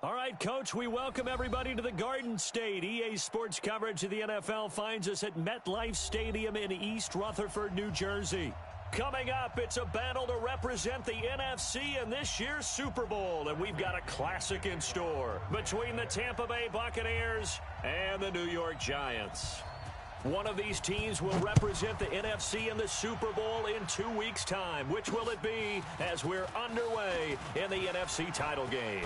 All right, Coach, we welcome everybody to the Garden State. EA Sports coverage of the NFL finds us at MetLife Stadium in East Rutherford, New Jersey. Coming up, it's a battle to represent the NFC in this year's Super Bowl, and we've got a classic in store between the Tampa Bay Buccaneers and the New York Giants. One of these teams will represent the NFC in the Super Bowl in 2 weeks' time. Which will it be as we're underway in the NFC title game?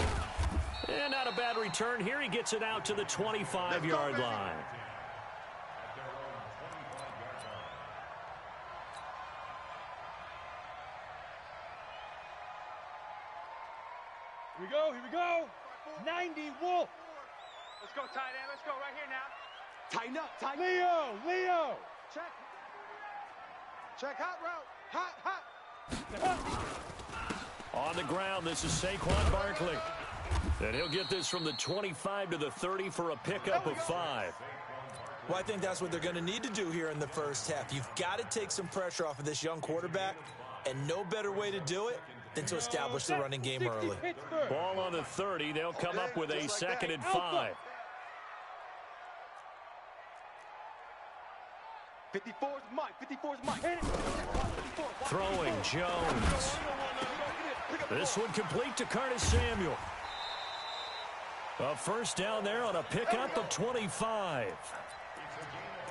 And not a bad return here. He gets it out to the 25-yard line. Here we go. 90 Wolf. Let's go, tight end. Let's go right here now. Tighten up, Leo. Check hot route. On the ground, this is Saquon Barkley. And he'll get this from the 25 to the 30 for a pickup of 5. Well, I think that's what they're going to need to do here in the first half. You've got to take some pressure off of this young quarterback, and no better way to do it than to establish the running game early. Ball on the 30. They'll come up with a 2nd and 5. 54's Mike. Throwing Jones. This one complete to Curtis Samuel. A first down there on a pickup of 25.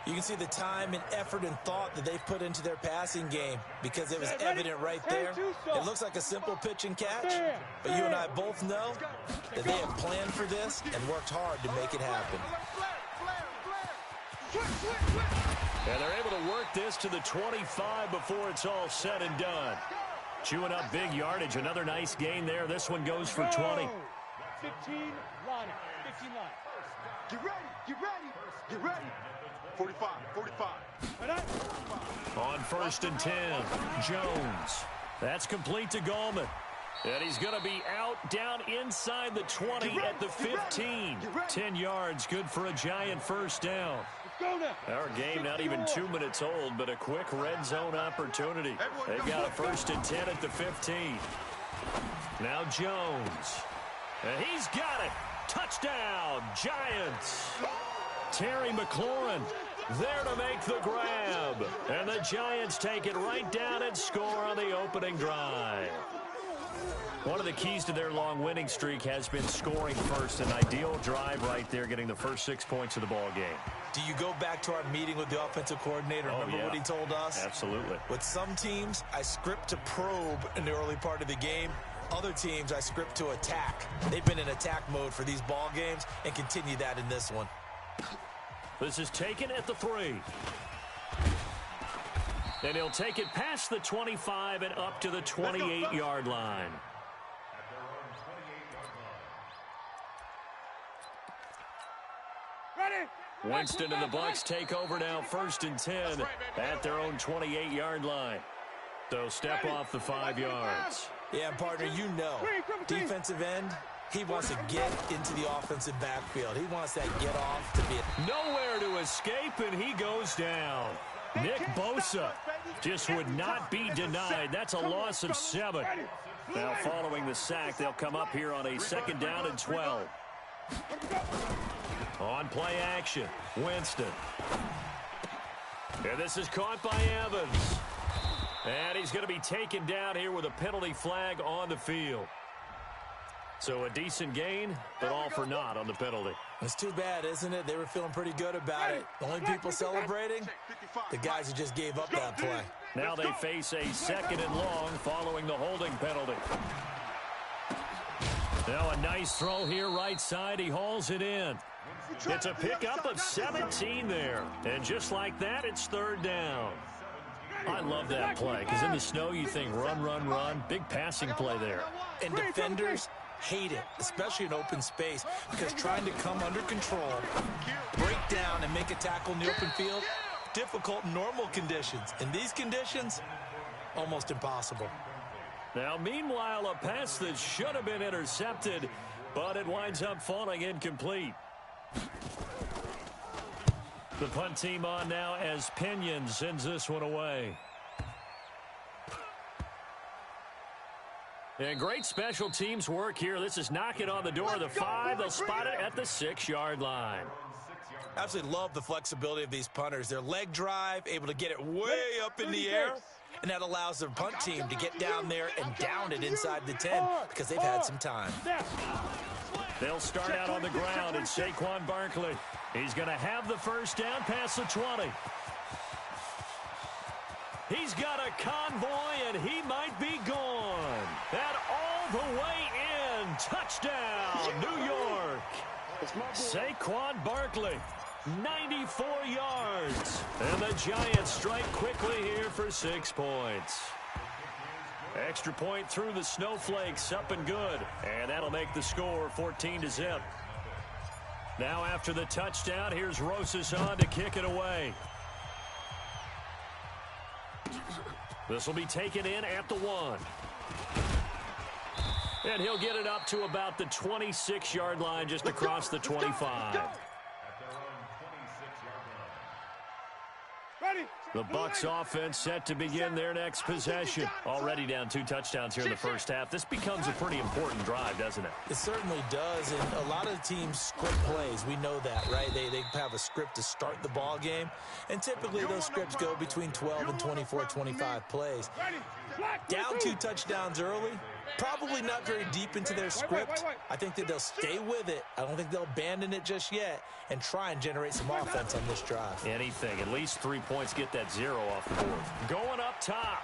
You can see the time and effort and thought that they've put into their passing game because it was evident right there. It looks like a simple pitch and catch, but you and I both know that they have planned for this and worked hard to make it happen. And they're able to work this to the 25 before it's all said and done. Chewing up big yardage. Another nice gain there. This one goes for 20. 15 line. Get ready. 45. On 1st and 10, Jones. That's complete to Gallman. And he's going to be out down inside the 20 at the 15. 10 yards, good for a Giant first down. Our game not even 2 minutes old, but a quick red zone opportunity. They've got a 1st and 10 at the 15. Now Jones. And he's got it. Touchdown, Giants. Terry McLaurin there to make the grab. And the Giants take it right down and score on the opening drive. One of the keys to their long winning streak has been scoring first. An ideal drive right there, getting the first 6 points of the ball game. Do you go back to our meeting with the offensive coordinator? Remember what he told us? Absolutely. With some teams, I script to probe in the early part of the game. Other teams, I script to attack. They've been in attack mode for these ball games and continue that in this one. This is taken at the 3. And he'll take it past the 25 and up to the 28-yard line. Winston and the Bucs take over now, 1st and 10 at their own 28-yard line. They'll step off the 5 yards. Yeah, partner, you know, defensive end, he wants to get into the offensive backfield. He wants that get off to be nowhere to escape, and he goes down. Nick Bosa just would not be denied. That's a loss of 7. Now following the sack, they'll come up here on a 2nd down and 12. On play action, Winston. And this is caught by Evans. And he's going to be taken down here with a penalty flag on the field. So a decent gain, but all for naught on the penalty. It's too bad, isn't it? They were feeling pretty good about it. The only people celebrating, the guys who just gave up that play. Now they face a 2nd and long following the holding penalty. Now a nice throw here right side. He hauls it in. It's a pickup of 17 there. And just like that, it's 3rd down. I love that play because in the snow you think run. Big passing play there. And defenders hate it, especially in open space, because trying to come under control, break down, and make a tackle in the open field, difficult in normal conditions. In these conditions, almost impossible. Now, meanwhile, a pass that should have been intercepted, but it winds up falling incomplete. The punt team on now as Pinion sends this one away. And great special teams work here. This is knocking on the door of the 5. They'll spot it at the 6-yard line. Absolutely love the flexibility of these punters. Their leg drive, able to get it way up in the air, and that allows their punt team to get down there and down it inside the 10 because they've had some time. They'll start out on the ground, and Saquon Barkley. He's going to have the first down past the 20. He's got a convoy, and he might be gone. And all the way in. Touchdown, New York. Saquon Barkley, 94 yards. And the Giants strike quickly here for 6 points. Extra point through the snowflakes, up and good. And that'll make the score 14-0. Now after the touchdown, here's Rosas on to kick it away. This will be taken in at the 1. And he'll get it up to about the 26-yard line, just across the 25. The Bucs offense set to begin their next possession. Already down 2 touchdowns here in the first half. This becomes a pretty important drive, doesn't it? It certainly does, and a lot of teams script plays. We know that, right? They have a script to start the ball game, and typically those scripts go between 12 and 24, 25 plays. Down 2 touchdowns early, probably not very deep into their script. I think that they'll stay with it. I don't think they'll abandon it just yet and try and generate some offense on this drive. Anything. At least 3 points, get that 0 off the board. Going up top.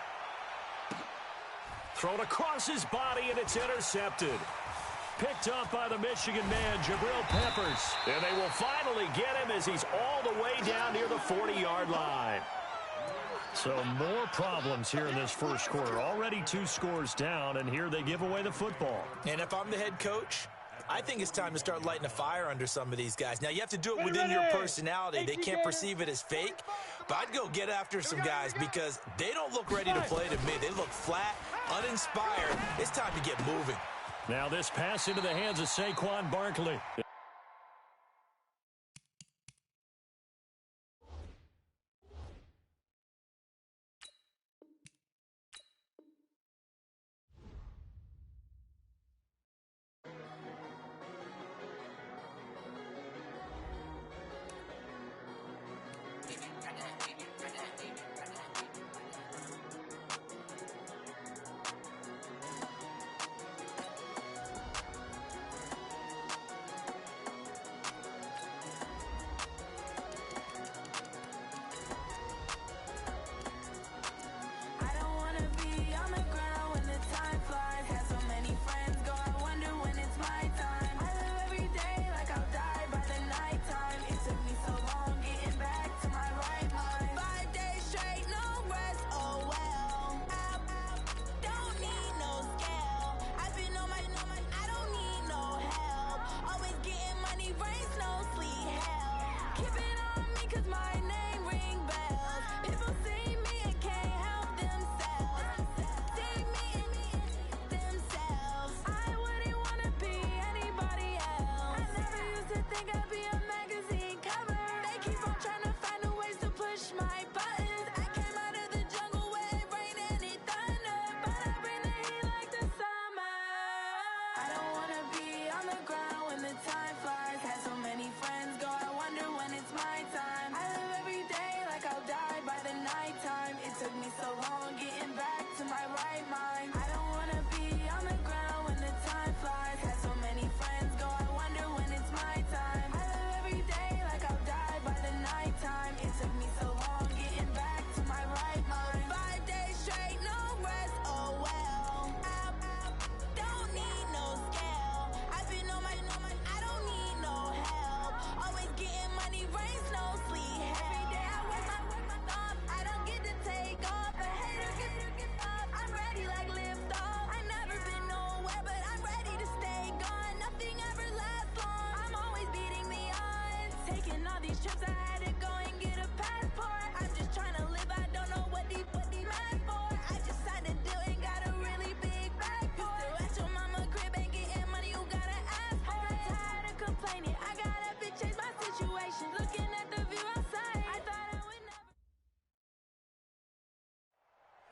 Thrown across his body, and it's intercepted. Picked up by the Michigan man, Jabril Peppers. And they will finally get him as he's all the way down near the 40-yard line. So more problems here in this first quarter. Already 2 scores down, and here they give away the football. And if I'm the head coach, I think it's time to start lighting a fire under some of these guys. Now, you have to do it within your personality. They can't perceive it as fake, but I'd go get after some guys because they don't look ready to play to me. They look flat, uninspired. It's time to get moving. Now this pass into the hands of Saquon Barkley.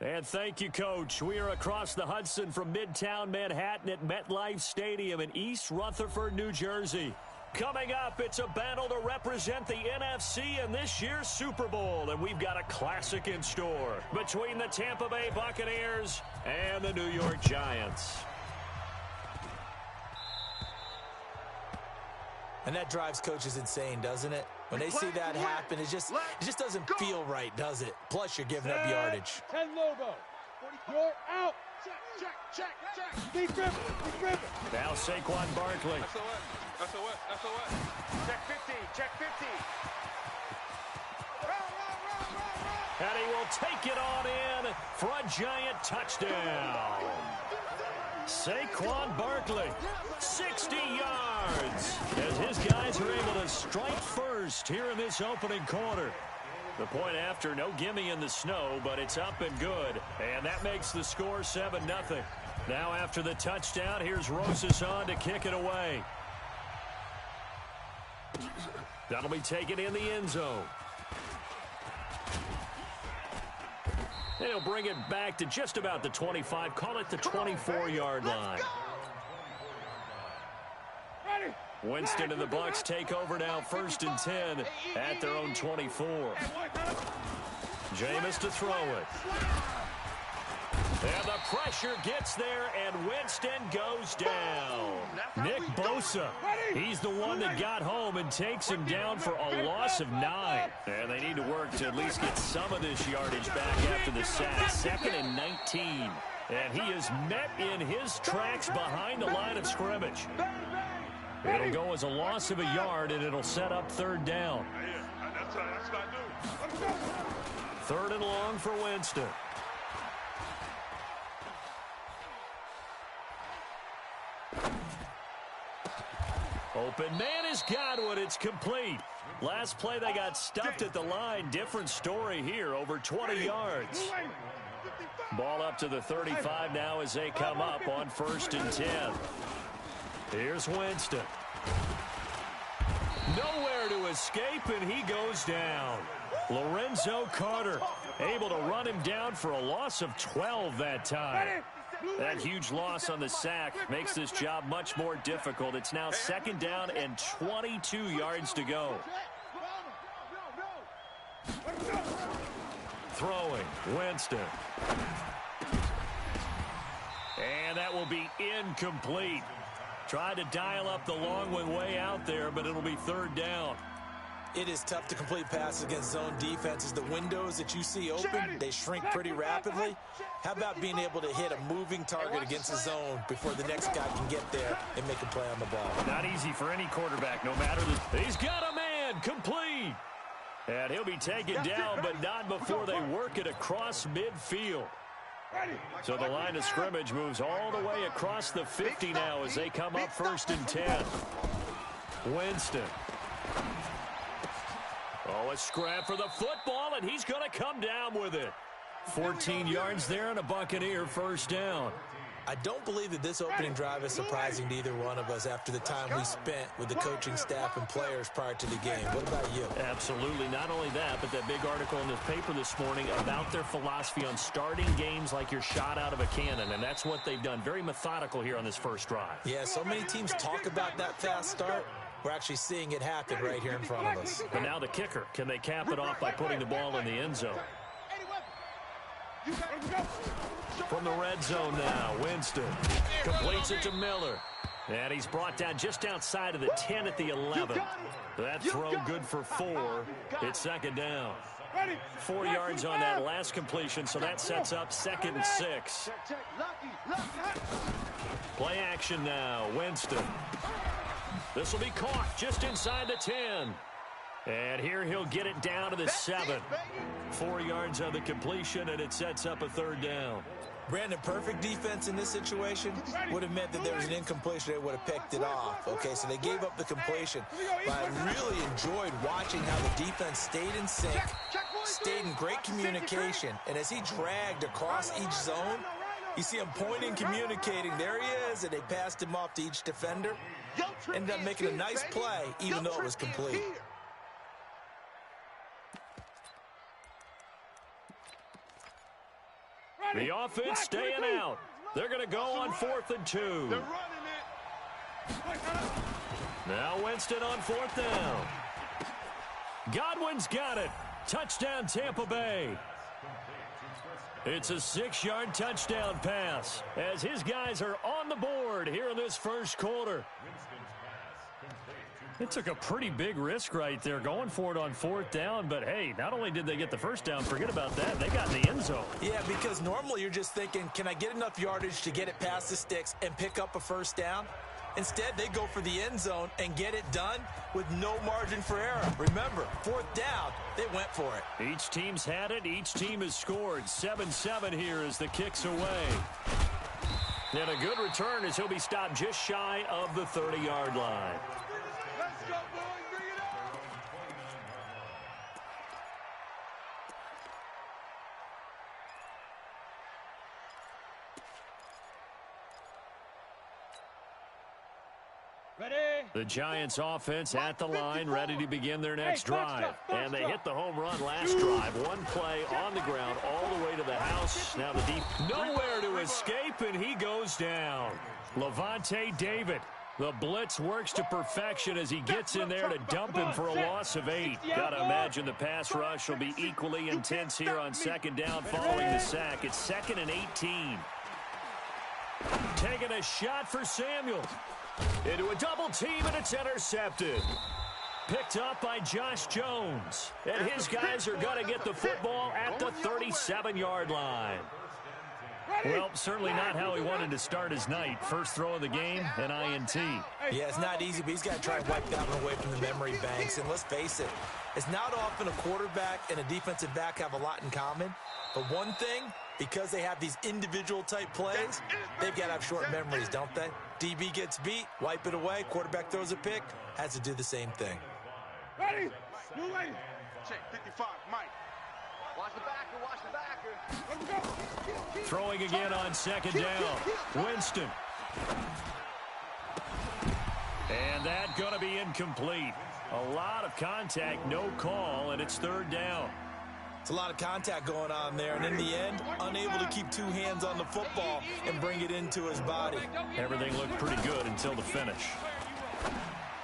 And thank you, Coach. We are across the Hudson from Midtown Manhattan at MetLife Stadium in East Rutherford, New Jersey. Coming up, it's a battle to represent the NFC in this year's Super Bowl, and we've got a classic in store between the Tampa Bay Buccaneers and the New York Giants. And that drives coaches insane, doesn't it? When they see that happen, it just doesn't feel right, does it? Plus, you're giving up yardage. 10 logo. You're out. Check. Keep dribbling. Now Saquon Barkley. SOS. Check 50. And he will take it on in for a Giant touchdown. Saquon Barkley, 60 yards, as his guys are able to strike first here in this opening quarter. The point after, no gimme in the snow, but it's up and good. And that makes the score 7-0. Now after the touchdown, here's Rosas on to kick it away. That'll be taken in the end zone. And he'll bring it back to just about the 25, call it the 24-yard line. Winston and the Bucs take over now, 1st and 10 at their own 24. Jameis to throw it. And the pressure gets there, and Winston goes down. Nick Bosa, he's the one that got home and takes him down for a loss of 9. And they need to work to at least get some of this yardage back after the sack. 2nd and 19. And he is met in his tracks behind the line of scrimmage. It'll go as a loss of a yard, and it'll set up 3rd down. That's what I do. 3rd and long for Winston. Open man has got one. It's complete. Last play, they got stuffed at the line. Different story here, over 20 yards. Ball up to the 35 now as they come up on 1st and 10. Here's Winston. Nowhere to escape, and he goes down. Lorenzo Carter able to run him down for a loss of 12 that time. That huge loss on the sack makes this job much more difficult. It's now 2nd down and 22 yards to go. Throwing, Winston. And that will be incomplete. Tried to dial up the long one way out there, but it'll be 3rd down. It is tough to complete passes against zone defenses. The windows that you see open, they shrink pretty rapidly. How about being able to hit a moving target against the zone before the next guy can get there and make a play on the ball? Not easy for any quarterback, no matter the... He's got a man, complete. And he'll be taken down, but not before they work it across midfield. So the line of scrimmage moves all the way across the 50 now as they come up 1st and 10. Winston. Oh, a scrap for the football, and he's going to come down with it. 14 yards there and a Buccaneer 1st down. I don't believe that this opening drive is surprising to either one of us after the time we spent with the coaching staff and players prior to the game. What about you? Absolutely. Not only that, but that big article in the paper this morning about their philosophy on starting games like you're shot out of a cannon, and that's what they've done. Very methodical here on this first drive. Yeah, so many teams talk about that fast start. We're actually seeing it happen right here in front of us. And now the kicker. Can they cap it off by putting the ball in the end zone? From the red zone now, Winston completes it to Miller. And he's brought down just outside of the 10 at the 11. That throw good for 4. It's 2nd down. 4 yards on that last completion, so that sets up 2nd and 6. Play action now, Winston. This will be caught just inside the 10. And here he'll get it down to the 7. 4 yards on the completion, and it sets up a 3rd down. Brandon, perfect defense in this situation would have meant that there was an incompletion. They would have picked it off. Okay, so they gave up the completion. But I really enjoyed watching how the defense stayed in sync, stayed in great communication. And as he dragged across each zone, you see him pointing, communicating. There he is, and they passed him off to each defender. Ended up making a nice play, even though it was complete. The offense staying out. They're going to go on 4th and 2. They're running it. Now Winston on 4th down. Godwin's got it. Touchdown, Tampa Bay. It's a 6-yard touchdown pass as his guys are on the board here in this first quarter. It took a pretty big risk right there going for it on 4th down, but hey, not only did they get the first down, forget about that, they got in the end zone. Yeah, because normally you're just thinking, can I get enough yardage to get it past the sticks and pick up a first down? Instead, they go for the end zone and get it done with no margin for error. Remember, 4th down, they went for it. Each team's had it. Each team has scored. 7-7 here as the kick's away. And a good return as he'll be stopped just shy of the 30-yard line. Let's go, boys. Bring it up. Ready? The Giants offense at the line, ready to begin their next drive. And they hit the home run last drive. One play on the ground all the way to the house. Now the deep, nowhere to escape, and he goes down. Levante David. The blitz works to perfection as he gets in there to dump him for a loss of 8. Got to imagine the pass rush will be equally intense here on 2nd down following the sack. It's 2nd and 18. Taking a shot for Samuel. Into a double team, and it's intercepted. Picked up by Josh Jones. And his guys are going to get the football at the 37-yard line. Well, certainly not how he wanted to start his night. First throw of the game, an INT. Yeah, it's not easy, but he's got to try and wipe that one away from the memory banks. And let's face it, it's not often a quarterback and a defensive back have a lot in common. But one thing, because they have these individual type plays, they've got to have short memories, don't they? DB gets beat, wipe it away, quarterback throws a pick, has to do the same thing. Ready? New way. Check 55, Mike. Watch the backer, watch the backer. Let's go. Throwing again on 2nd down. Winston. And that going to be incomplete. A lot of contact, no call, and it's 3rd down. It's a lot of contact going on there, and in the end, unable to keep 2 hands on the football and bring it into his body. Everything looked pretty good until the finish.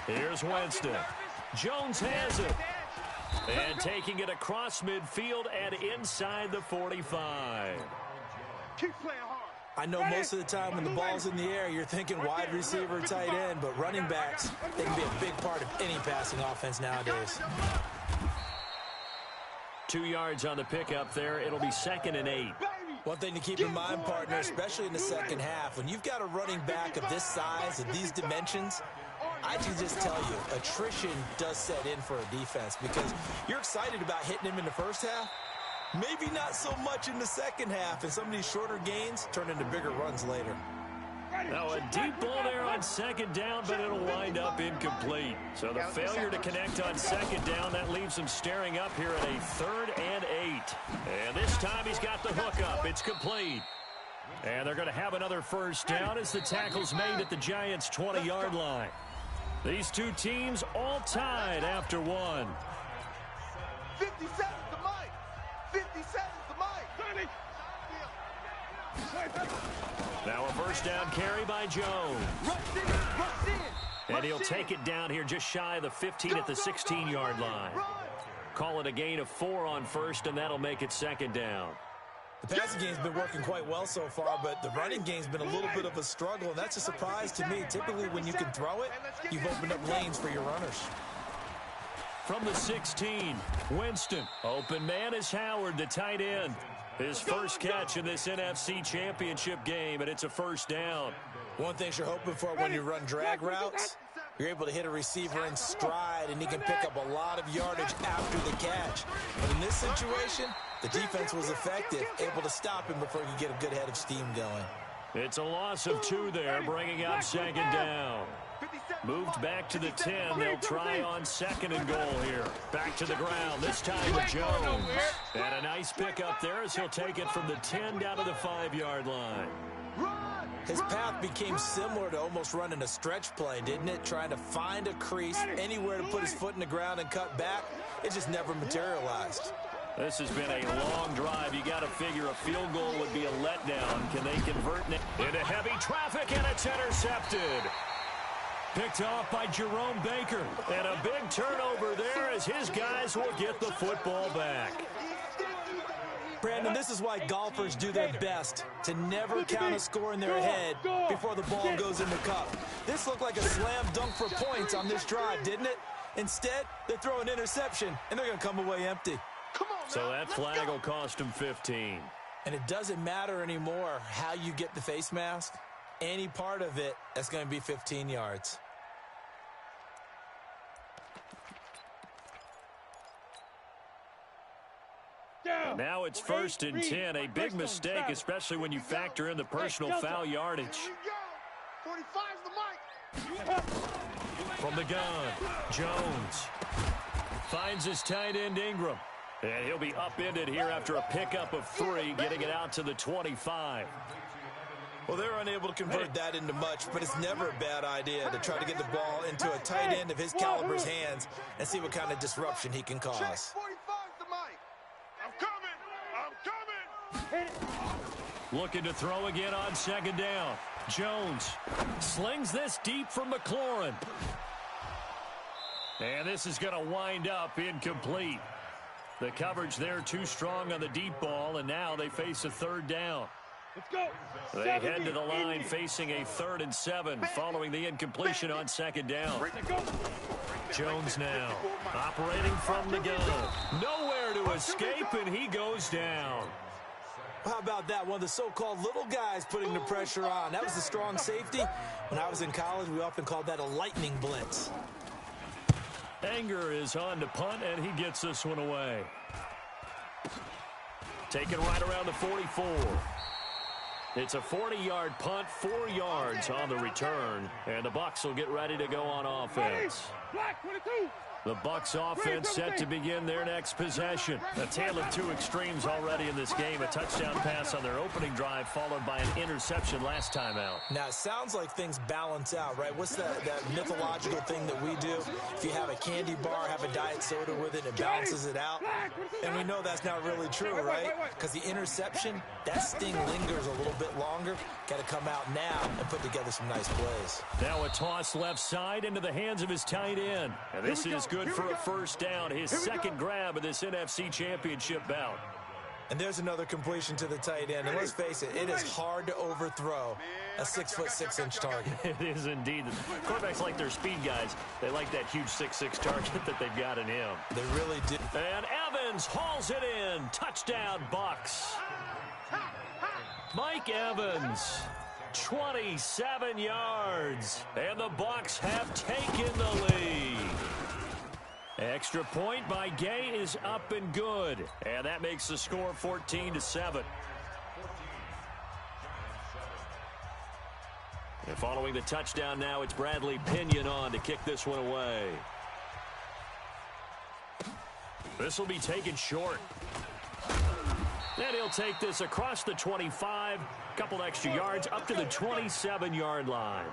Here's Winston. Jones has it. And taking it across midfield and inside the 45. Keep playing hard. I know most of the time when the ball's in the air, you're thinking wide receiver, tight end, but running backs, they can be a big part of any passing offense nowadays. 2 yards on the pickup there. It'll be 2nd and 8. One thing to keep in mind, partner, especially in the second half, when you've got a running back of this size, of these dimensions, I can just tell you, attrition does set in for a defense because you're excited about hitting him in the first half. Maybe not so much in the second half, and some of these shorter gains turn into bigger runs later. Now a deep ball there on 2nd down, but it'll wind up incomplete. So the failure to connect on 2nd down, that leaves him staring up here at a 3rd and 8. And this time he's got the hook up. It's complete. And they're going to have another first down as the tackle's made at the Giants' 20-yard line. These two teams all tied after one. 50 seconds to Mike. 50 seconds to Mike. Now a first down carry by Jones. Rush in. And he'll take it down here just shy of the 15 at the 16-yard line. Call it a gain of 4 on first, and that'll make it 2nd down. The passing game's been working quite well so far, but the running game's been a little bit of a struggle, and that's a surprise to me. Typically, when you can throw it, you've opened up lanes for your runners. From the 16, Winston. Open man is Howard, the tight end. His first catch in this NFC Championship game, and it's a first down. One thing you're hoping for when you run drag routes, you're able to hit a receiver in stride, and he can pick up a lot of yardage after the catch. But in this situation, the defense was effective, able to stop him before he could get a good head of steam going. It's a loss of 2 there, bringing up 2nd down. Moved back to the 10. They'll try on 2nd and goal here. Back to the ground, this time with Jones. And a nice pickup there as he'll take it from the 10 down to the 5-yard line. His path became similar to almost running a stretch play, didn't it? Trying to find a crease, anywhere to put his foot in the ground and cut back. It just never materialized. This has been a long drive. You got to figure a field goal would be a letdown. Can they convert into heavy traffic, and it's intercepted. Picked off by Jerome Baker. And a big turnover there as his guys will get the football back. Brandon, this is why golfers do their best to never count a score in their head before the ball goes in the cup. This looked like a slam dunk for points on this drive, didn't it? Instead, they throw an interception, and they're going to come away empty. So that flag will cost him 15. And it doesn't matter anymore how you get the face mask. Any part of it, that's going to be 15 yards. Now it's 1st and 10. A big mistake, especially when you factor in the personal foul yardage. 45's the mic. From the gun, Jones finds his tight end Ingram. And he'll be upended here after a pickup of 3, getting it out to the 25. Well, they're unable to convert that into much, but it's never a bad idea to try to get the ball into a tight end of his caliber's hands and see what kind of disruption he can cause. 45's the mic. I'm coming. Looking to throw again on 2nd down. Jones slings this deep from McLaurin. And this is going to wind up incomplete. The coverage there too strong on the deep ball, and now they face a 3rd down. Let's go. They head to the line facing a 3rd and 7 following the incompletion on 2nd down. Jones now operating from the gun. Nowhere to escape, and he goes down. How about that? One of the so-called little guys putting the pressure on. That was a strong safety. When I was in college, we often called that a lightning blitz. Anger is on to punt, and he gets this one away. Taken right around the 44. It's a 40-yard punt, 4 yards on the return, and the Bucs will get ready to go on offense. Black 22. The Bucs offense set to begin their next possession. A tale of two extremes already in this game. A touchdown pass on their opening drive followed by an interception last time out. Now, it sounds like things balance out, right? What's that mythological thing that we do? If you have a candy bar, have a diet soda with it, it balances it out. And we know that's not really true, right? Because the interception, that sting lingers a little bit longer. Got to come out now and put together some nice plays. Now a toss left side into the hands of his tight end. And this is good for a 1st down. His 2nd grab of this NFC Championship bout. And there's another completion to the tight end. And let's face it, it is hard to overthrow a 6'6" target. It is indeed. Quarterbacks like their speed guys. They like that huge 6'6" target that they've got in him. They really do. And Evans hauls it in. Touchdown, Bucs. Mike Evans, 27 yards. And the Bucs have taken the lead. Extra point by Gay is up and good. And that makes the score 14-7. And following the touchdown now, it's Bradley Pinion on to kick this one away. This will be taken short. And he'll take this across the 25, couple extra yards up to the 27-yard line.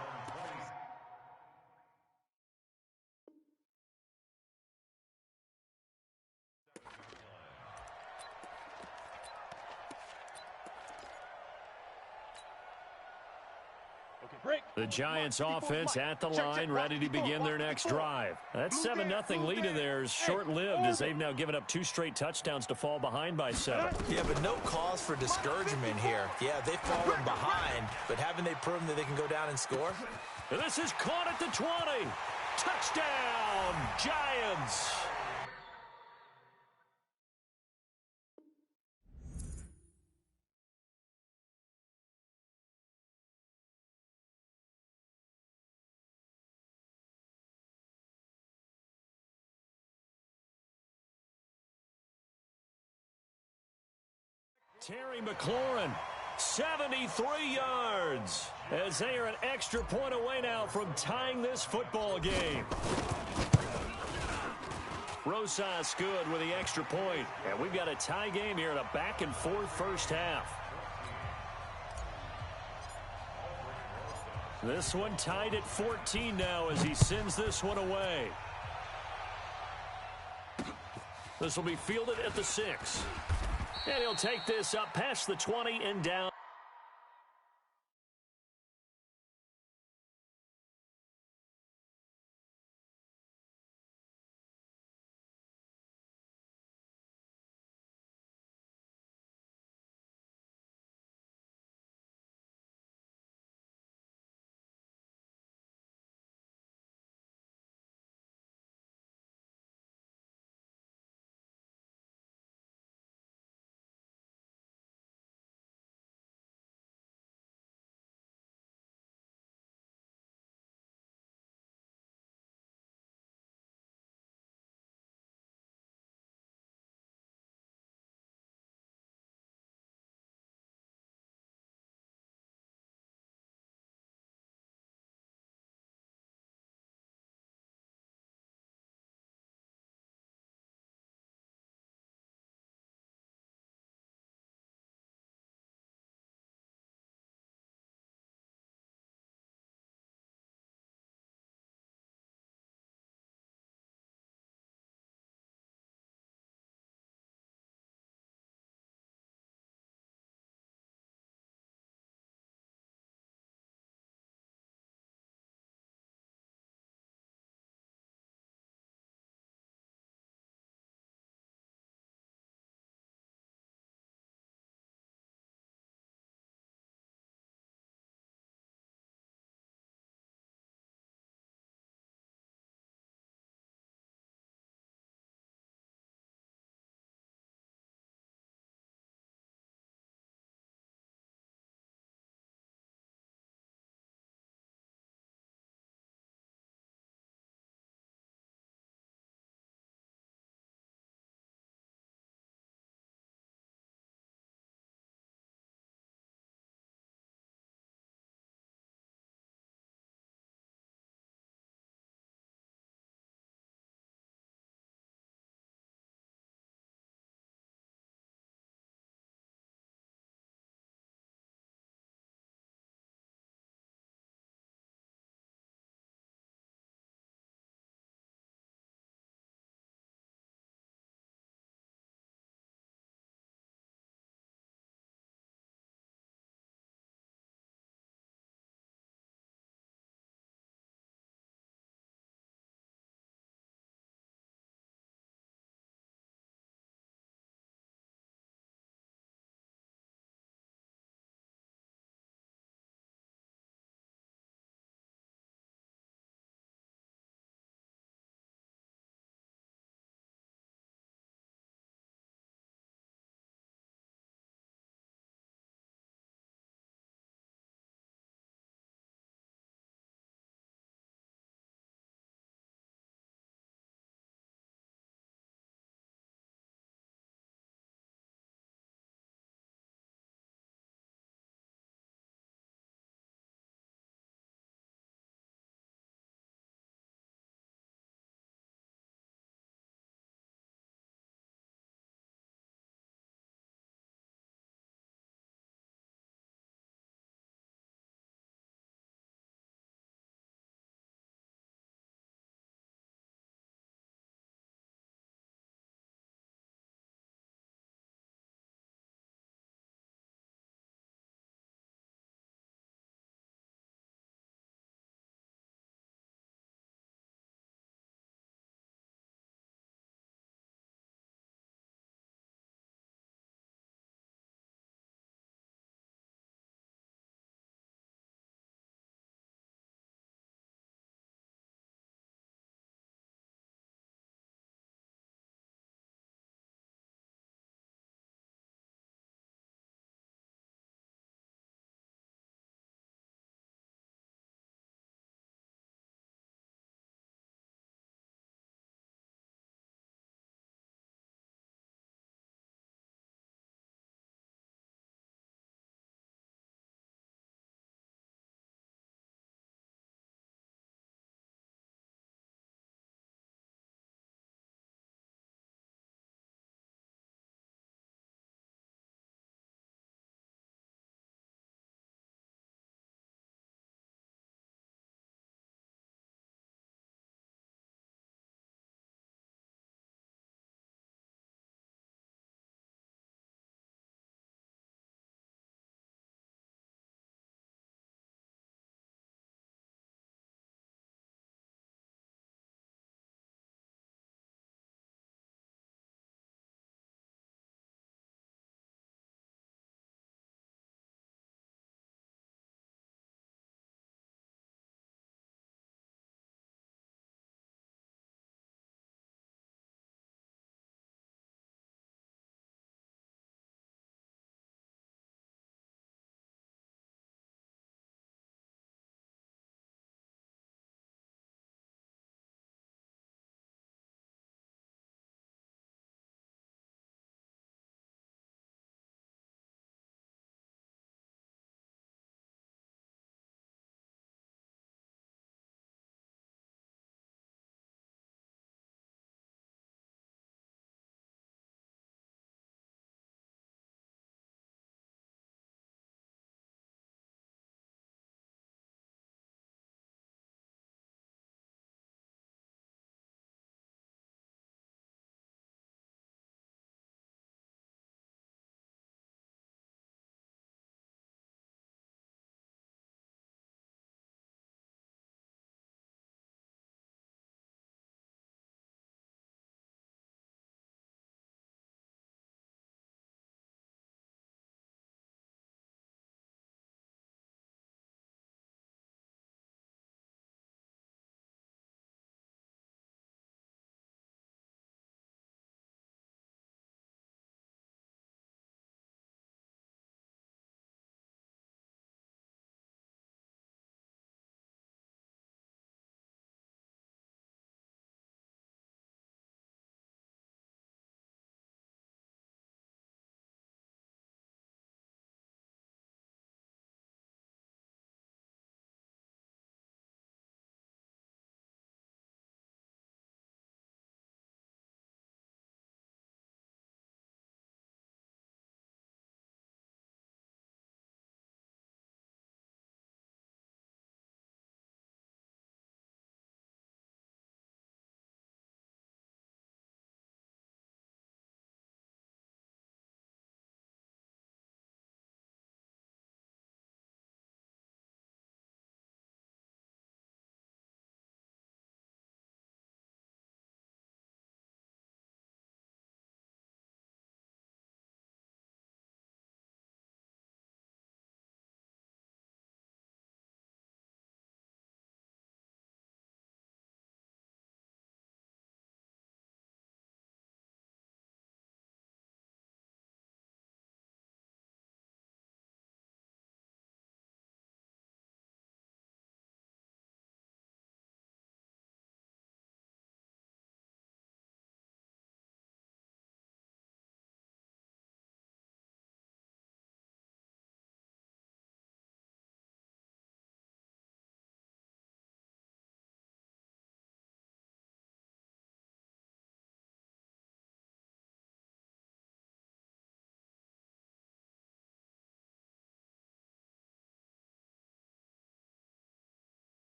The Giants offense at the line, ready to begin their next drive. That 7-0 lead of theirs short-lived as they've now given up 2 straight touchdowns to fall behind by 7. Yeah, but no cause for discouragement here. Yeah, they've fallen behind, but haven't they proven that they can go down and score? This is caught at the 20. Touchdown, Giants. Terry McLaurin, 73 yards, as they are an extra point away now from tying this football game. Rosas good with the extra point, and we've got a tie game here in a back-and-forth first half. This one tied at 14 now as he sends this one away. This will be fielded at the 6. And he'll take this up past the 20 and down.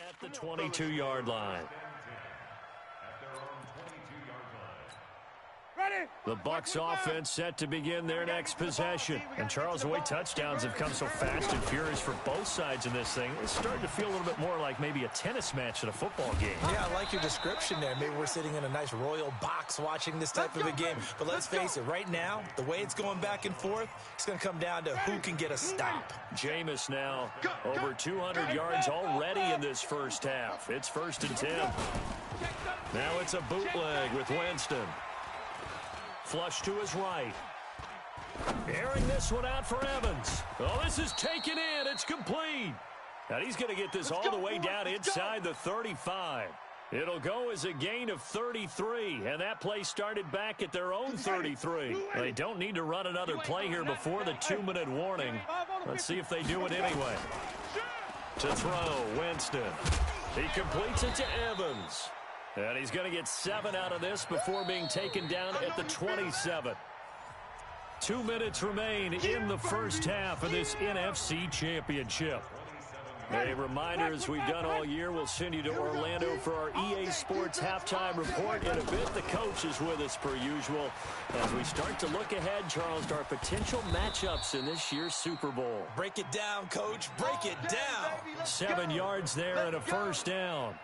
at the 22-yard line. The Bucs offense set to begin their next possession. And Charles, the way touchdowns have come so fast and furious for both sides in this thing, it's starting to feel a little bit more like maybe a tennis match than a football game. Yeah, I like your description there. Maybe we're sitting in a nice royal box watching this type of a game. But let's face it, right now, the way it's going back and forth, it's going to come down to who can get a stop. Jameis now over 200 yards already in this first half. It's 1st and 10. Now it's a bootleg with Winston. Flush to his right. Airing this one out for Evans. Oh, this is taken in. It's complete. And he's going to get this all the way down inside the 35. It'll go as a gain of 33, and that play started back at their own 33. They don't need to run another play here before the 2-minute warning. Let's see if they do it anyway. To throw, Winston. He completes it to Evans. And he's going to get 7 out of this before being taken down at the 27. 2 minutes remain in the first half of this NFC Championship. A reminder, as we've done all year, we'll send you to Orlando for our EA Sports halftime report in a bit. The coach is with us per usual as we start to look ahead, Charles, to our potential matchups in this year's Super Bowl. Break it down, Coach. Break it down. 7 yards there and a first down.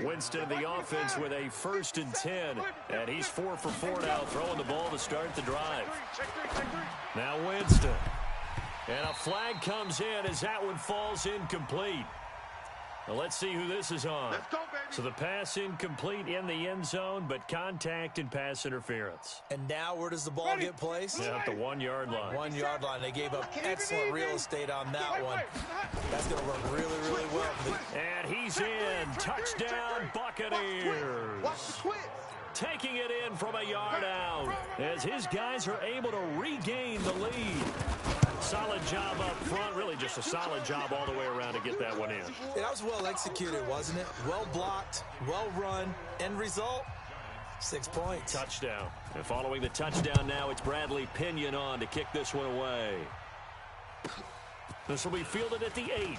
Winston, the offense, with a 1st and 10, and he's 4 for 4 now, throwing the ball to start the drive. Now Winston, and a flag comes in as that one falls incomplete. Well, let's see who this is on. Let's go, baby. So the pass incomplete in the end zone, but contact and pass interference. And now where does the ball get placed? Yeah, at the 1-yard line. 1-yard line. They gave up excellent real estate on that one. That's going to work really, really well for the... And he's in. Touchdown, Buccaneers. Watch the twist. Taking it in from a yard out as his guys are able to regain the lead. Solid job up front. Really just a solid job all the way around to get that one in. That was well executed, wasn't it? Well blocked, well run. End result, 6 points. Touchdown. And following the touchdown now, it's Bradley Pinion on to kick this one away. This will be fielded at the 8.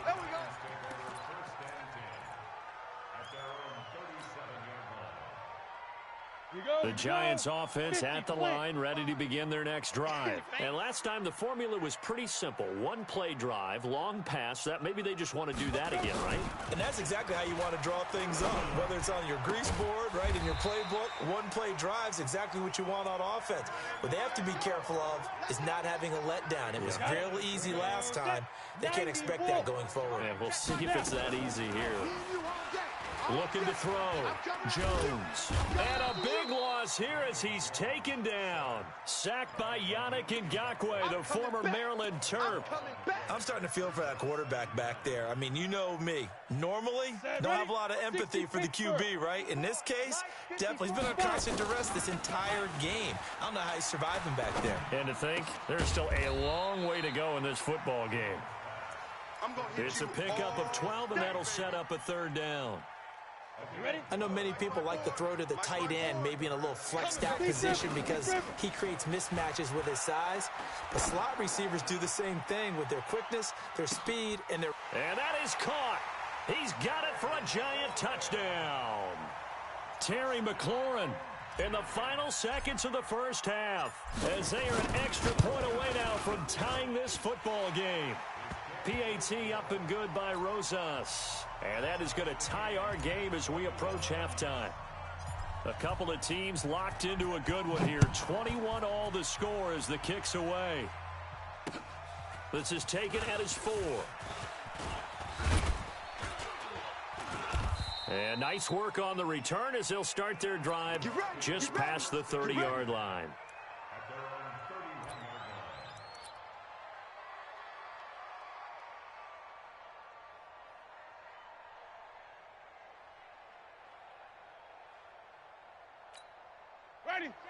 There we go. The Giants offense at the line, ready to begin their next drive. And last time the formula was pretty simple. 1-play drive, long pass. That maybe they just want to do that again, right? And that's exactly how you want to draw things up. Whether it's on your grease board, right, in your playbook, 1-play drive's exactly what you want on offense. What they have to be careful of is not having a letdown. It was real easy last time. They can't expect that going forward. Yeah, we'll see if it's that easy here. Looking to throw. Jones. And a big loss here as he's taken down. Sacked by Yannick Ngakoue, the former Maryland Terp. I'm starting to feel for that quarterback back there. I mean, you know me. Normally, don't have a lot of empathy for the QB, right? In this case, definitely. He's been on constant duress this entire game. I don't know how he's surviving back there. And to think, there's still a long way to go in this football game. It's a pickup of 12, and that'll set up a 3rd down. I know many people like to throw to the tight end, maybe in a little flexed out position because he creates mismatches with his size. But slot receivers do the same thing with their quickness, their speed, and their... And that is caught. He's got it for a giant touchdown. Terry McLaurin in the final seconds of the first half as they are an extra point away now from tying this football game. PAT up and good by Rosas. And that is going to tie our game as we approach halftime. A couple of teams locked into a good one here. 21 all the score as the kick's away. This is taken at his 4. And nice work on the return as they'll start their drive just past the 30-yard line.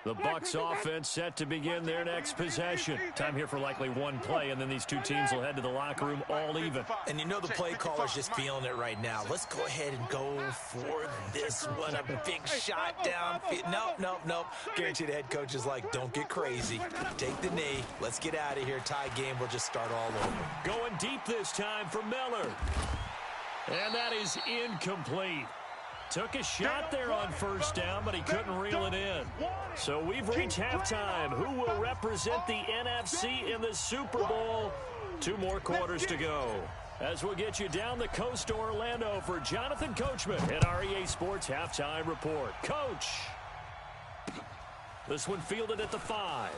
The Bucs offense set to begin their next possession. Time here for likely one play, and then these two teams will head to the locker room all even. And you know the play caller's just feeling it right now. Let's go ahead and go for this one. A big shot down. Nope. Guarantee the head coach is like, don't get crazy. Take the knee. Let's get out of here. Tie game. We'll just start all over. Going deep this time for Miller. And that is incomplete. Took a shot there on first down, but he couldn't reel it in. So we've reached halftime. Who will represent the NFC in the Super Bowl? 2 more quarters to go. As we'll get you down the coast to Orlando for Jonathan Coachman at our EA Sports Halftime Report. Coach. This one fielded at the 5.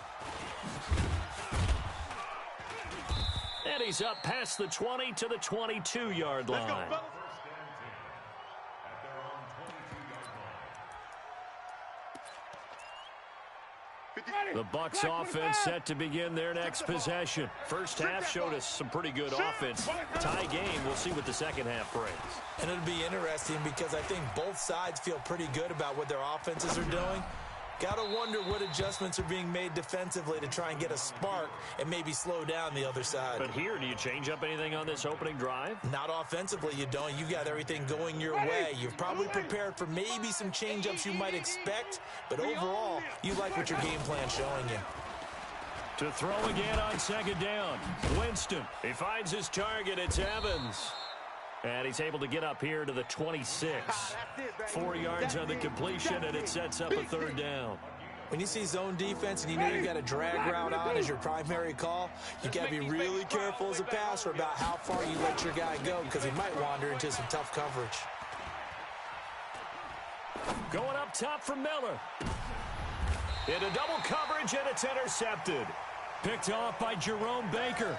And he's up past the 20 to the 22-yard line. The Bucs offense set to begin their next possession. First half showed us some pretty good offense. Tie game, we'll see what the second half brings. And it'll be interesting because I think both sides feel pretty good about what their offenses are doing. Got to wonder what adjustments are being made defensively to try and get a spark and maybe slow down the other side. But here, do you change up anything on this opening drive? Not offensively, you don't. You got everything going your way. You've probably prepared for maybe some change-ups you might expect, but overall, you like what your game plan's showing you. To throw again on second down. Winston, he finds his target. It's Evans. And he's able to get up here to the 26. 4 yards on the completion, and it sets up a third down. When you see zone defense and you know you got a drag route on as your primary call, you got to be really careful as a passer about how far you let your guy go because he might wander into some tough coverage. Going up top for Miller. Into double coverage, and it's intercepted. Picked off by Jerome Baker.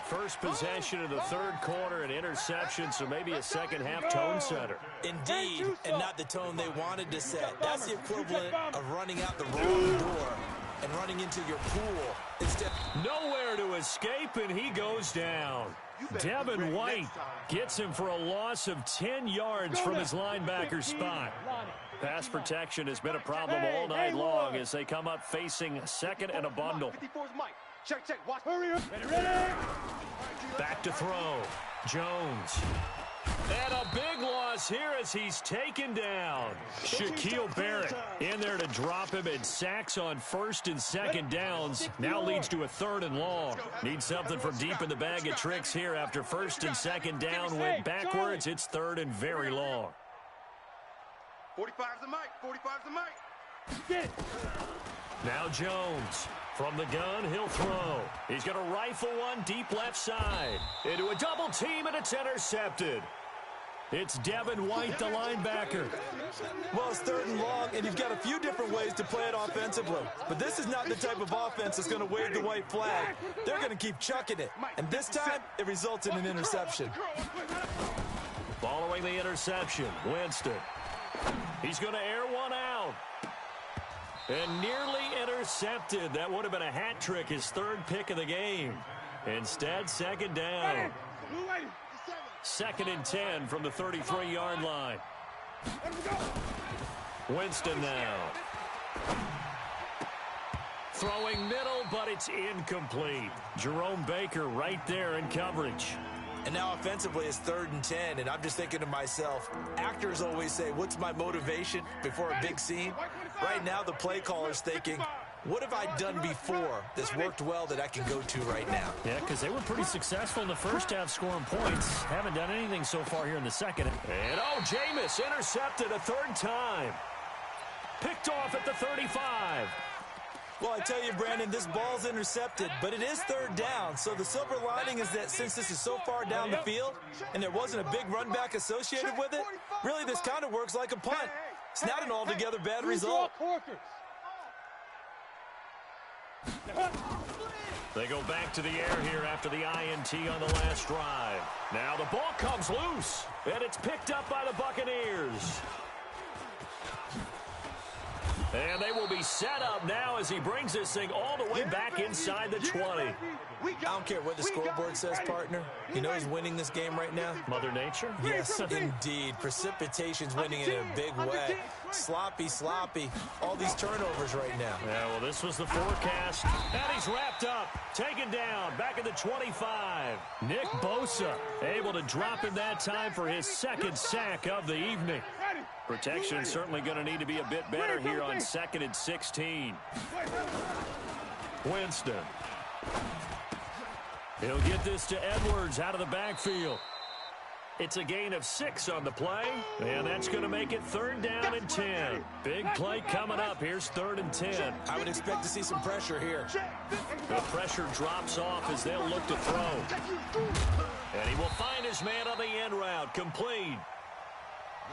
First possession of the third quarter, an interception, so maybe a second-half tone setter. Indeed, and not the tone they wanted to set. That's the equivalent of running out the wrong door and running into your pool. Instead, nowhere to escape, and he goes down. Devin White gets him for a loss of 10 yards from his linebacker spot. Pass protection has been a problem all night long as they come up facing second and a bundle. Check. Watch. Back to throw. Jones. And a big loss here as he's taken down. Shaquille Barrett in there to drop him, and sacks on first and second downs. Now leads to a third and long. Needs something from deep in the bag of tricks here after first and second down went backwards. It's third and very long. 45's the mic. 45's the mic. Now Jones. From the gun, he'll throw. He's going to rifle one deep left side. Into a double team, and it's intercepted. It's Devin White, the linebacker. Well, it's third and long, and you've got a few different ways to play it offensively. But this is not the type of offense that's going to wave the white flag. They're going to keep chucking it. And this time, it results in an interception. Following the interception, Winston. He's going to air one out. And nearly intercepted. That would have been a hat trick, his third pick of the game. Instead, second down. Second and 10 from the 33-yard line. Winston now. Throwing middle, but it's incomplete. Jerome Baker right there in coverage. And now offensively it's third and 10, and I'm just thinking to myself, actors always say, what's my motivation before a big scene? Right now the play caller's thinking, what have I done before that's worked well that I can go to right now? Yeah, because they were pretty successful in the first half scoring points. Haven't done anything so far here in the second. And Jameis intercepted a third time. Picked off at the 35. Well, I tell you, Brandon, this ball's intercepted, but it is third down. So the silver lining is that since this is so far down the field and there wasn't a big run back associated with it, really this kind of works like a punt. It's not an altogether bad result. They go back to the air here after the INT on the last drive. Now the ball comes loose, and it's picked up by the Buccaneers. And they will be set up now as he brings this thing all the way back inside the 20. I don't care what the scoreboard says, partner. You know who's winning this game right now? Mother Nature? Yes, indeed. Precipitation's winning in a big way. Sloppy. All these turnovers right now. Yeah, well, this was the forecast. And he's wrapped up. Taken down. Back at the 25. Nick Bosa able to drop him that time for his second sack of the evening. Protection certainly going to need to be a bit better here on 2nd and 16. Winston. He'll get this to Edwards out of the backfield. It's a gain of 6 on the play, and that's going to make it 3rd down and 10. Big play coming up. Here's 3rd and 10. I would expect to see some pressure here. The pressure drops off as they'll look to throw. And he will find his man on the end route, complete.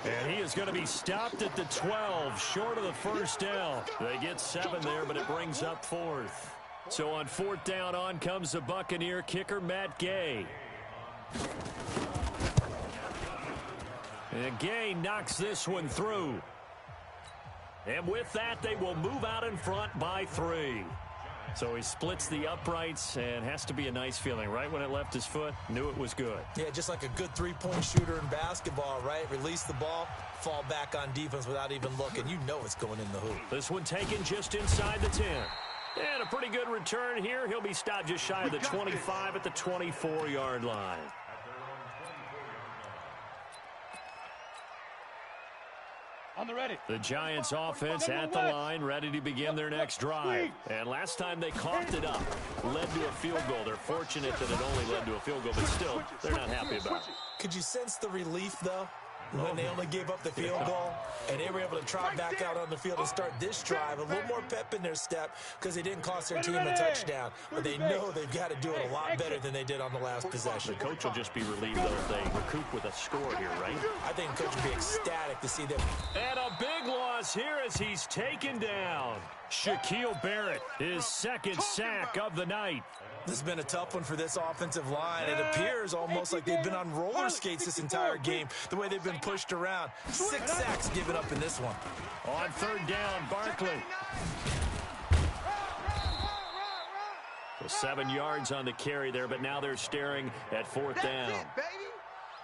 And he is going to be stopped at the 12, short of the first down. They get 7 there, but it brings up 4th. So on 4th down, on comes the Buccaneer kicker, Matt Gay. And Gay knocks this one through. And with that, they will move out in front by 3. So he splits the uprights, and has to be a nice feeling. Right when it left his foot, knew it was good. Yeah, just like a good three-point shooter in basketball, right? Release the ball, fall back on defense without even looking. You know it's going in the hoop. This one taken just inside the 10. And a pretty good return here. He'll be stopped just shy of the 25 at the 24-yard line. On the ready. The Giants offense at the line, ready to begin their next drive. And last time they coughed it up, led to a field goal. They're fortunate that it only led to a field goal, but still, they're not happy about it. Could you sense the relief, though, when they only gave up the field goal and they were able to trot back out on the field and start this drive? A little more pep in their step because they didn't cost their team a touchdown. But they know they've got to do it a lot better than they did on the last possession. The coach will just be relieved, though, if they recoup with a score here, right? I think the coach will be ecstatic to see them. And a big loss here as he's taken down. Shaquille Barrett, his 2nd sack of the night. This has been a tough one for this offensive line. It appears almost like they've been on roller skates this entire game, the way they've been pushed around. 6 sacks given up in this one. On 3rd down, Barkley. So 7 yards on the carry there, but now they're staring at 4th down.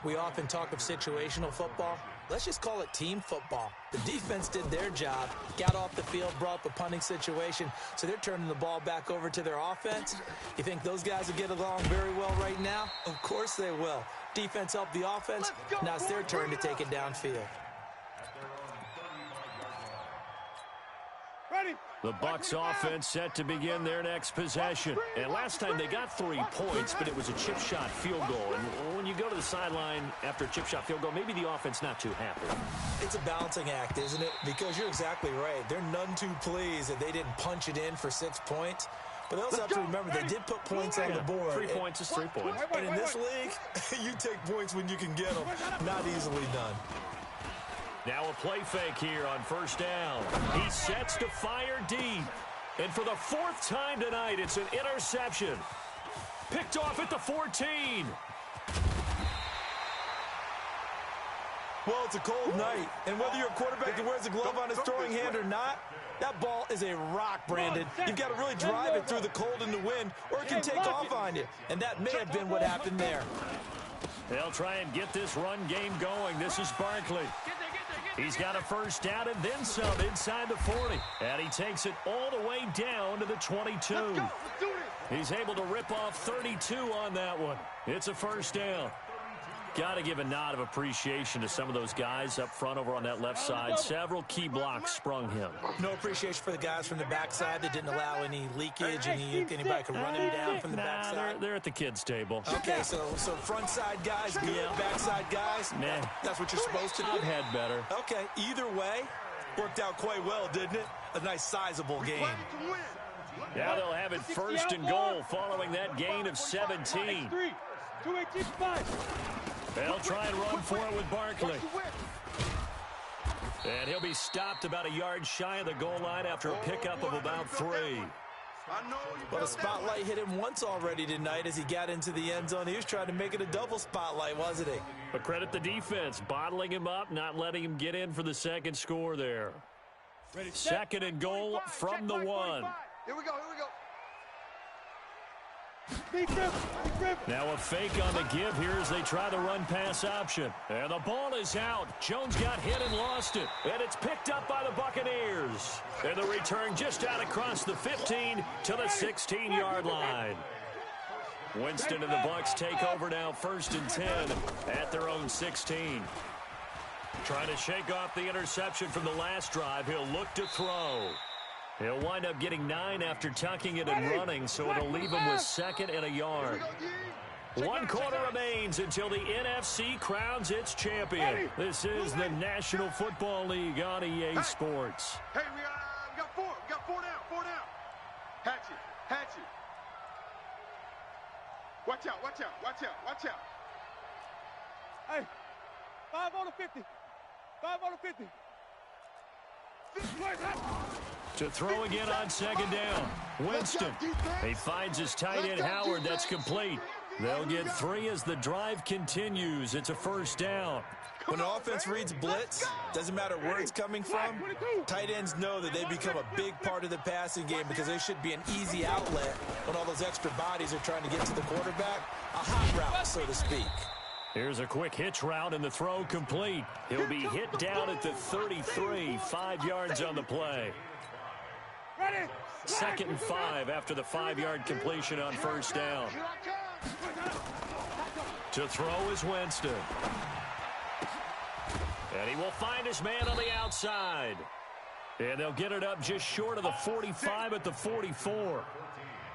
We often talk of situational football. Let's just call it team football. The defense did their job, got off the field, brought the punting situation, so they're turning the ball back over to their offense. You think those guys will get along very well right now? Of course they will. Defense helped the offense. Now it's their turn to take it downfield. The Bucs offense set to begin their next possession. And last time they got 3 points, but it was a chip shot field goal. And when you go to the sideline after a chip shot field goal, maybe the offense not too happy. It's a balancing act, isn't it? Because you're exactly right. They're none too pleased that they didn't punch it in for 6 points. But they also have to remember they did put points on the board. 3 points is 3 points. And in this league, you take points when you can get them. Not easily done. Now a play fake here on 1st down. He sets to fire deep. And for the 4th time tonight, it's an interception. Picked off at the 14. Well, it's a cold night. And whether you're a quarterback that wears a glove on his throwing hand or not, that ball is a rock, Brandon. You've got to really drive it through the cold and the wind, or it can take off on you. And that may have been what happened there. They'll try and get this run game going. This is Barkley. He's got a 1st down and then some inside the 40. And he takes it all the way down to the 22. He's able to rip off 32 on that one. It's a 1st down. Got to give a nod of appreciation to some of those guys up front over on that left side. Several key blocks sprung him. No appreciation for the guys from the backside that didn't allow any leakage. Anybody could run him down from the backside. They're at the kids' table. Okay, so front side guys, good. Backside guys, nah. That's what you're supposed to do. I've had better. Okay, either way, worked out quite well, didn't it? A nice sizable game. Now they'll have it 1st and goal following that gain of 17. 2-8-5. They'll try and run for it with Barkley. And he'll be stopped about a yard shy of the goal line after a pickup of about 3. Well, the spotlight hit him once already tonight as he got into the end zone. He was trying to make it a double spotlight, wasn't he? But credit the defense, bottling him up, not letting him get in for the 2nd score there. 2nd and goal from the 1. Here we go, here we Now a fake on the give here as they try the run-pass option. And the ball is out. Jones got hit and lost it. And it's picked up by the Buccaneers. And the return just out across the 15 to the 16-yard line. Winston and the Bucs take over now 1st and 10 at their own 16. Trying to shake off the interception from the last drive. He'll look to throw. He'll wind up getting 9 after tucking it and running, so it'll leave him with 2nd and a yard. 1 quarter remains until the NFC crowns its champion. This is the National Football League on EA Sports. Hey, we got 4. We got 4 down. 4 down. Hatch it. Watch out. Watch out. Hey, 5 on the 50. 5 on the 50. To throw again on 2nd down. Winston. He finds his tight end Howard. That's complete. They'll get 3 as the drive continues. It's a 1st down. When an offense reads blitz, doesn't matter where it's coming from, tight ends know that they become a big part of the passing game because they should be an easy outlet when all those extra bodies are trying to get to the quarterback. A hot route, so to speak. Here's a quick hitch route and the throw complete. He'll be hit down at the 33, 5 yards on the play. 2nd and 5 after the 5-yard completion on 1st down. To throw is Winston. And he will find his man on the outside. And they'll get it up just short of the 45 at the 44.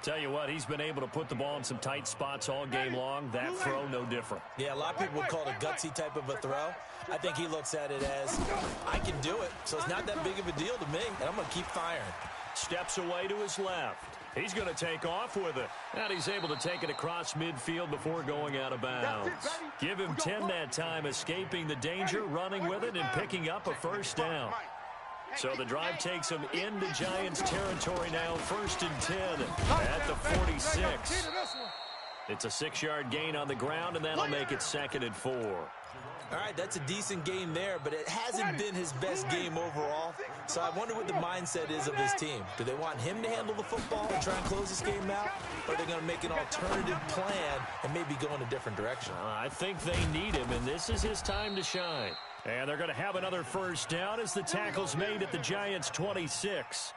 Tell you what, he's been able to put the ball in some tight spots all game long. That throw, no different. Yeah, a lot of people would call it a gutsy type of a throw. I think he looks at it as, I can do it, so it's not that big of a deal to me, and I'm going to keep firing. Steps away to his left. He's going to take off with it. And he's able to take it across midfield before going out of bounds. Give him 10 that time, escaping the danger, running with it, and picking up a 1st down. So the drive takes him into Giants territory now, 1st and 10 at the 46. It's a 6-yard gain on the ground, and that'll make it 2nd and 4. All right, that's a decent game there, but it hasn't been his best game overall. So I wonder what the mindset is of his team. Do they want him to handle the football and try and close this game out? Or are they going to make an alternative plan and maybe go in a different direction? I think they need him, and this is his time to shine. And they're going to have another 1st down as the tackle's made at the Giants' 26.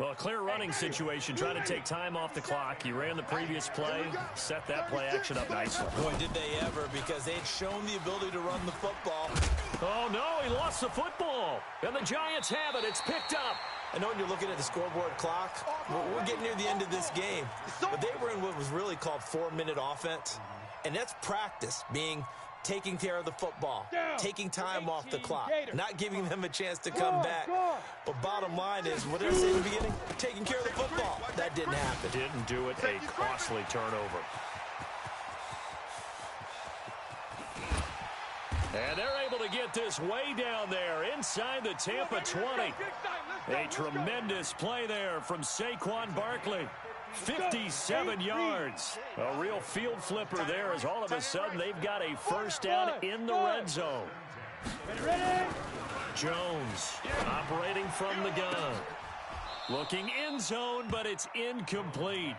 Well, a clear running situation, trying to take time off the clock. He ran the previous play, set that play action up nicely. Boy, did they ever, because they had shown the ability to run the football. Oh, no, he lost the football. And the Giants have it. It's picked up. I know when you're looking at the scoreboard clock, we're getting near the end of this game. But they were in what was really called 4-minute offense. And that's practice, taking care of the football, taking time off the clock, not giving them a chance to come back. But bottom line is, what did I say in the beginning? Taking care of the football. That didn't happen. Didn't do it. A costly turnover. And they're able to get this way down there inside the Tampa 20. A tremendous play there from Saquon Barkley. 57 yards. A real field flipper there as all of a sudden they've got a 1st down in the red zone. Jones operating from the gun. Looking in zone, but it's incomplete.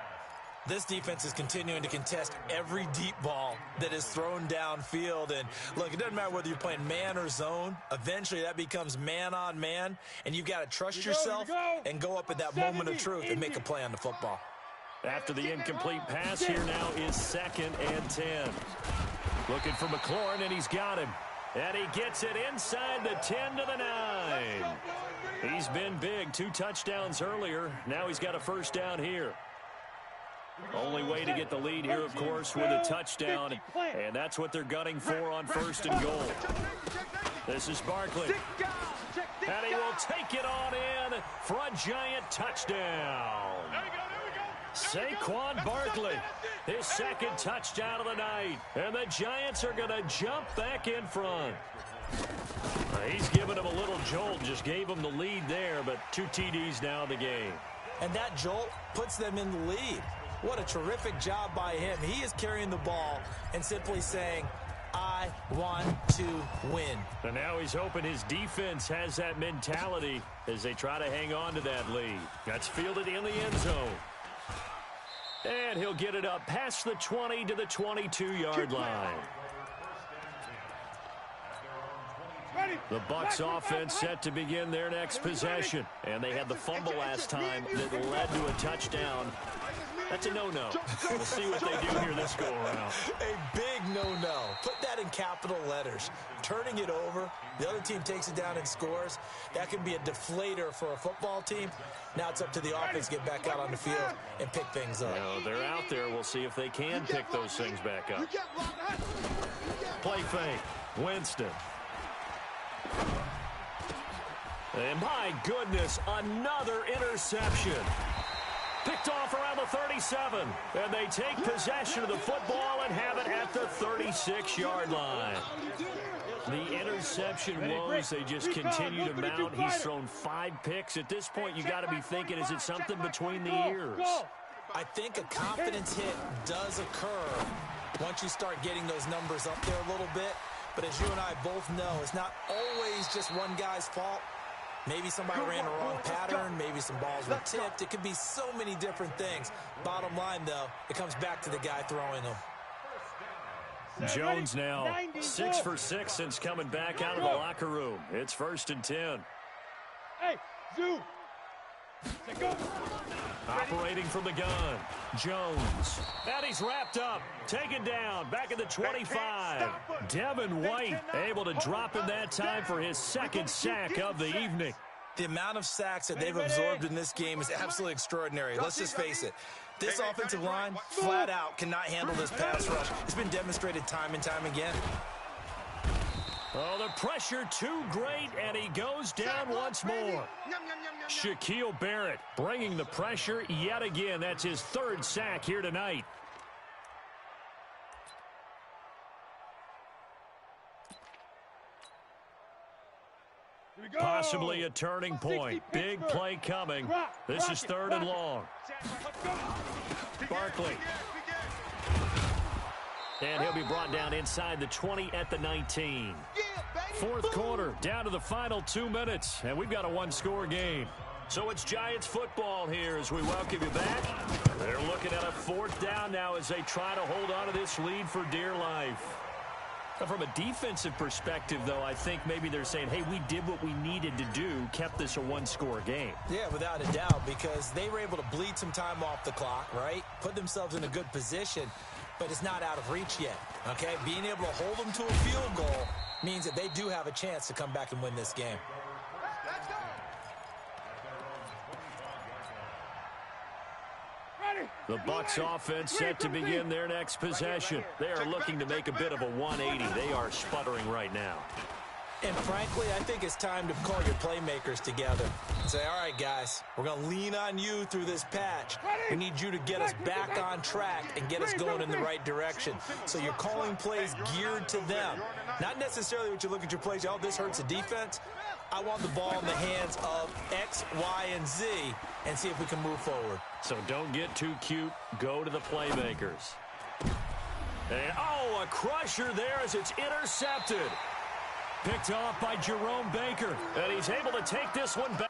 This defense is continuing to contest every deep ball that is thrown downfield. And look, it doesn't matter whether you're playing man or zone. Eventually that becomes man on man. And you've got to trust yourself and go up at that moment of truth and make a play on the football. After the incomplete pass, here now is 2nd and 10. Looking for McLaurin, and he's got him. And he gets it inside the 10 to the 9. He's been big. 2 touchdowns earlier. Now he's got a 1st down here. Only way to get the lead here, of course, with a touchdown. And that's what they're gunning for on 1st and goal. This is Barkley. And he will take it on in for a Giant touchdown. Saquon Barkley, his 2nd touchdown of the night. And the Giants are going to jump back in front. He's giving him a little jolt, just gave him the lead there, but 2 TDs now in the game. And that jolt puts them in the lead. What a terrific job by him. He is carrying the ball and simply saying, I want to win. And now he's hoping his defense has that mentality as they try to hang on to that lead. That's fielded in the end zone. And he'll get it up past the 20 to the 22-yard line. The Bucs offense set to begin their next possession. And they had the fumble last time that led to a touchdown. That's a no-no. We'll see what they do here this go-around. A big no-no. Put that in capital letters. Turning it over, the other team takes it down and scores. That can be a deflator for a football team. Now it's up to the offense to get back out on the field and pick things up. They're out there. We'll see if they can pick those things back up. Play fake. Winston. And my goodness, another interception. Picked off around the 37. And they take possession of the football and have it at the 36-yard line. The interception woes, they just continue to mount. He's thrown 5 picks. At this point, you got to be thinking, is it something between the ears? I think a confidence hit does occur once you start getting those numbers up there a little bit. But as you and I both know, it's not always just one guy's fault. Maybe somebody ran a wrong pattern. Maybe some balls were tipped. It could be so many different things. Bottom line, though, it comes back to the guy throwing them. Jones now 6 for 6 since coming back out of the locker room. It's 1st and 10. Hey, Zoo. Operating from the gun, Jones. And he's wrapped up. Taken down. Back at the 25. Devin White able to drop him that time for his 2nd sack of the evening. The amount of sacks that they've absorbed in this game is absolutely extraordinary. Let's just face it. This offensive line, flat out, cannot handle this pass rush. It's been demonstrated time and time again. Oh, the pressure too great, and he goes down once more. Shaquille Barrett bringing the pressure yet again. That's his 3rd sack here tonight. Possibly a turning point. Big play coming. This is 3rd and long. Barkley. And he'll be brought down inside the 20 at the 19. 4th quarter, down to the final 2 minutes, and we've got a 1-score game. So it's Giants football here as we welcome you back. They're looking at a 4th down now as they try to hold on to this lead for dear life. From a defensive perspective, though, I think maybe they're saying, hey, we did what we needed to do, kept this a 1-score game. Yeah, without a doubt, because they were able to bleed some time off the clock, right? Put themselves in a good position, but it's not out of reach yet, okay? Being able to hold them to a field goal means that they do have a chance to come back and win this game. The Bucs offense set to begin their next possession. They are looking to make a bit of a 180. They are sputtering right now. And frankly, I think it's time to call your playmakers together and say, all right, guys, we're going to lean on you through this patch. We need you to get us back on track and get us going in the right direction. So you're calling plays geared to them. Not necessarily what you look at your plays, oh, this hurts the defense. I want the ball in the hands of X, Y, and Z and see if we can move forward. So don't get too cute. Go to the playmakers. And, oh, a crusher there as it's intercepted. Picked off by Jerome Baker. And he's able to take this one back.